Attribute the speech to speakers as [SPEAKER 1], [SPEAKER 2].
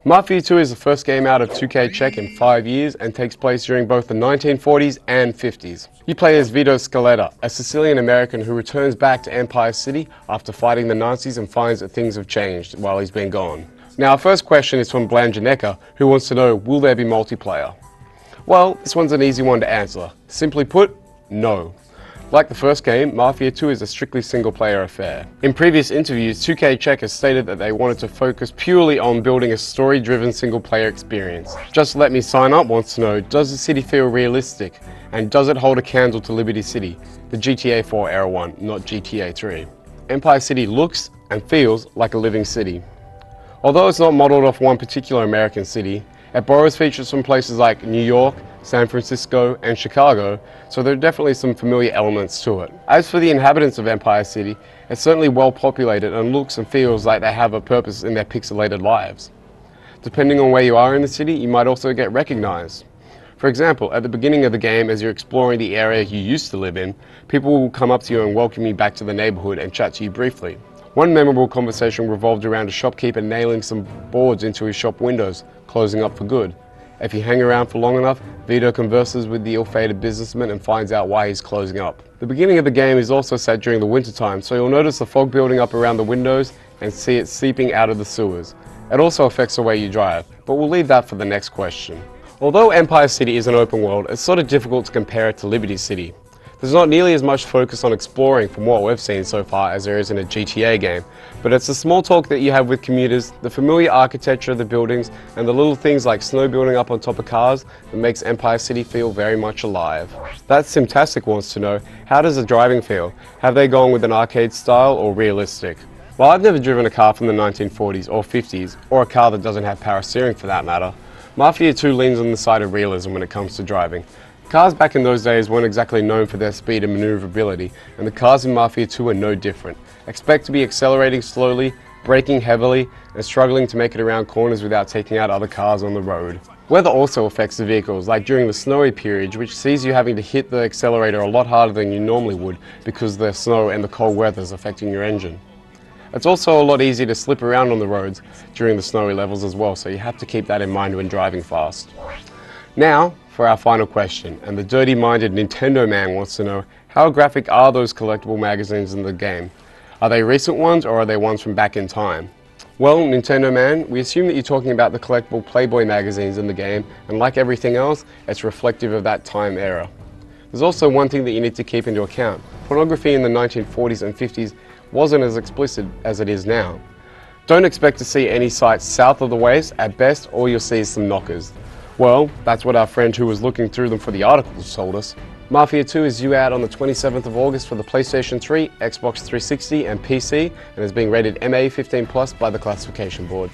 [SPEAKER 1] Mafia 2 is the first game out of 2K Czech in 5 years and takes place during both the 1940s and 50s. You play as Vito Scaletta, a Sicilian American who returns back to Empire City after fighting the Nazis and finds that things have changed while he's been gone. Now, our first question is from Blanjaneka, who wants to know, will there be multiplayer? Well, this one's an easy one to answer. Simply put, no. Like the first game, Mafia 2 is a strictly single-player affair. In previous interviews, 2K Czech has stated that they wanted to focus purely on building a story-driven single-player experience. Just Let Me Sign Up wants to know, does the city feel realistic? And does it hold a candle to Liberty City, the GTA 4 era one, not GTA 3? Empire City looks and feels like a living city. Although it's not modeled off one particular American city, it borrows features from places like New York, San Francisco, and Chicago, so there are definitely some familiar elements to it. As for the inhabitants of Empire City, it's certainly well populated and looks and feels like they have a purpose in their pixelated lives. Depending on where you are in the city, you might also get recognized. For example, at the beginning of the game, as you're exploring the area you used to live in, people will come up to you and welcome you back to the neighborhood and chat to you briefly. One memorable conversation revolved around a shopkeeper nailing some boards into his shop windows, closing up for good. If you hang around for long enough, Vito converses with the ill-fated businessman and finds out why he's closing up. The beginning of the game is also set during the winter time, so you'll notice the fog building up around the windows and see it seeping out of the sewers. It also affects the way you drive, but we'll leave that for the next question. Although Empire City is an open world, it's sort of difficult to compare it to Liberty City. There's not nearly as much focus on exploring from what we've seen so far as there is in a GTA game, but it's the small talk that you have with commuters, the familiar architecture of the buildings, and the little things like snow building up on top of cars that makes Empire City feel very much alive. That Simtastic wants to know, how does the driving feel? Have they gone with an arcade style or realistic? While I've never driven a car from the 1940s or 50s, or a car that doesn't have power steering for that matter, Mafia 2 leans on the side of realism when it comes to driving. Cars back in those days weren't exactly known for their speed and maneuverability, and the cars in Mafia 2 are no different. Expect to be accelerating slowly, braking heavily, and struggling to make it around corners without taking out other cars on the road. Weather also affects the vehicles, like during the snowy period, which sees you having to hit the accelerator a lot harder than you normally would because the snow and the cold weather is affecting your engine. It's also a lot easier to slip around on the roads during the snowy levels as well, so you have to keep that in mind when driving fast. Now, for our final question, and the dirty-minded Nintendo man wants to know, how graphic are those collectible magazines in the game? Are they recent ones or are they ones from back in time? Well, Nintendo man, we assume that you're talking about the collectible Playboy magazines in the game, and like everything else, it's reflective of that time era. There's also one thing that you need to keep into account. Pornography in the 1940s and 50s wasn't as explicit as it is now. Don't expect to see any sites south of the waist. At best, all you'll see is some knockers. Well, that's what our friend who was looking through them for the articles told us. Mafia 2 is due out on the 27th of August for the PlayStation 3, Xbox 360 and PC, and is being rated MA 15+ by the classification board.